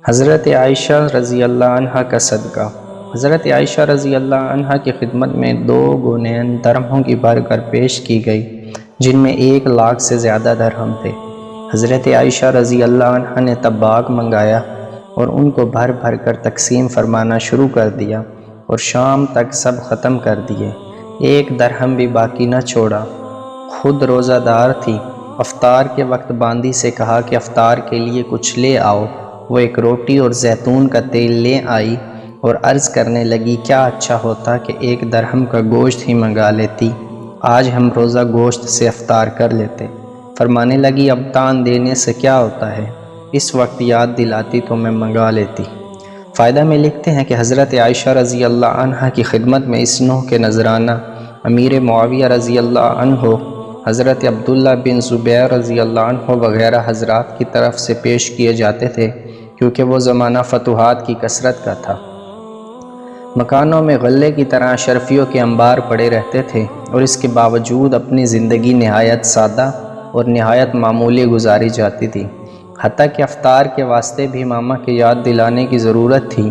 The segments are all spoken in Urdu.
حضرت عائشہ رضی اللہ عنہ کا صدقہ۔ حضرت عائشہ رضی اللہ عنہ کی خدمت میں 2 گونین درہموں کی بھر کر پیش کی گئی، جن میں 1 لاکھ سے زیادہ درہم تھے۔ حضرت عائشہ رضی اللہ عنہ نے طباخ منگایا اور ان کو بھر بھر کر تقسیم فرمانا شروع کر دیا اور شام تک سب ختم کر دیے، 1 درہم بھی باقی نہ چھوڑا۔ خود روزہ دار تھی۔ افطار کے وقت باندی سے کہا کہ افطار کے لیے کچھ لے آؤ۔ وہ 1 روٹی اور زیتون کا تیل لے آئی اور عرض کرنے لگی کیا اچھا ہوتا کہ 1 درہم کا گوشت ہی منگا لیتی، آج ہم روزہ گوشت سے افطار کر لیتے۔ فرمانے لگی اب تان دینے سے کیا ہوتا ہے، اس وقت یاد دلاتی تو میں منگا لیتی۔ فائدہ میں لکھتے ہیں کہ حضرت عائشہ رضی اللہ عنہ کی خدمت میں اس نوع کے نذرانہ امیر معاویہ رضی اللہ عنہ، حضرت عبداللہ بن زبیر رضی اللہ عنہ وغیرہ حضرات کی طرف سے پیش کیے جاتے تھے، کیونکہ وہ زمانہ فتوحات کی کثرت کا تھا۔ مکانوں میں غلے کی طرح اشرفیوں کے انبار پڑے رہتے تھے اور اس کے باوجود اپنی زندگی نہایت سادہ اور نہایت معمولی گزاری جاتی تھی، حتیٰ کہ افطار کے واسطے بھی ماما کے یاد دلانے کی ضرورت تھی۔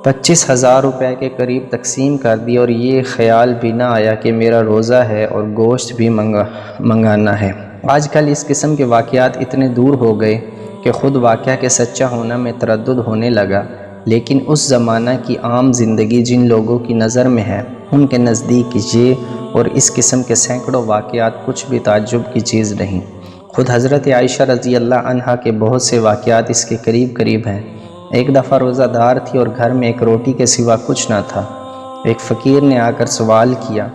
25,000 روپے کے قریب تقسیم کر دی اور یہ خیال بھی نہ آیا کہ میرا روزہ ہے اور گوشت بھی منگانا ہے۔ آج کل اس قسم کے واقعات اتنے دور ہو گئے کہ خود واقعہ کے سچا ہونا میں تردد ہونے لگا، لیکن اس زمانہ کی عام زندگی جن لوگوں کی نظر میں ہے، ان کے نزدیک یہ اور اس قسم کے سینکڑوں واقعات کچھ بھی تعجب کی چیز نہیں۔ خود حضرت عائشہ رضی اللہ عنہا کے بہت سے واقعات اس کے قریب قریب ہیں۔ ایک دفعہ روزہ دار تھی اور گھر میں 1 روٹی کے سوا کچھ نہ تھا۔ ایک فقیر نے آ کر سوال کیا،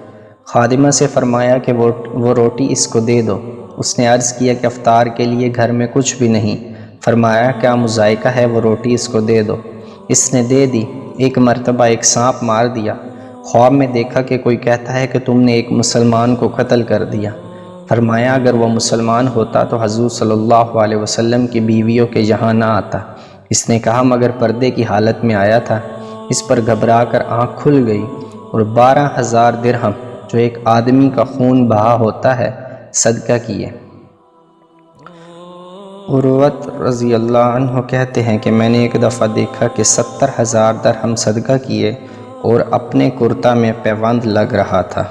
خادمہ سے فرمایا کہ وہ روٹی اس کو دے دو۔ اس نے عرض کیا کہ افطار کے لیے گھر میں کچھ بھی نہیں۔ فرمایا کیا مذائقہ ہے، وہ روٹی اس کو دے دو۔ اس نے دے دی۔ ایک مرتبہ ایک سانپ مار دیا۔ خواب میں دیکھا کہ کوئی کہتا ہے کہ تم نے ایک مسلمان کو قتل کر دیا۔ فرمایا اگر وہ مسلمان ہوتا تو حضور صلی اللہ علیہ وسلم کی بیویوں کے یہاں نہ آتا۔ اس نے کہا مگر پردے کی حالت میں آیا تھا۔ اس پر گھبرا کر آنکھ کھل گئی اور 12,000 درہم جو ایک آدمی کا خون بہا ہوتا ہے صدقہ کیے۔ عروت رضی اللہ عنہ کہتے ہیں کہ میں نے ایک دفعہ دیکھا کہ 70,000 درہم صدقہ کیے اور اپنے کرتا میں پیوند لگ رہا تھا۔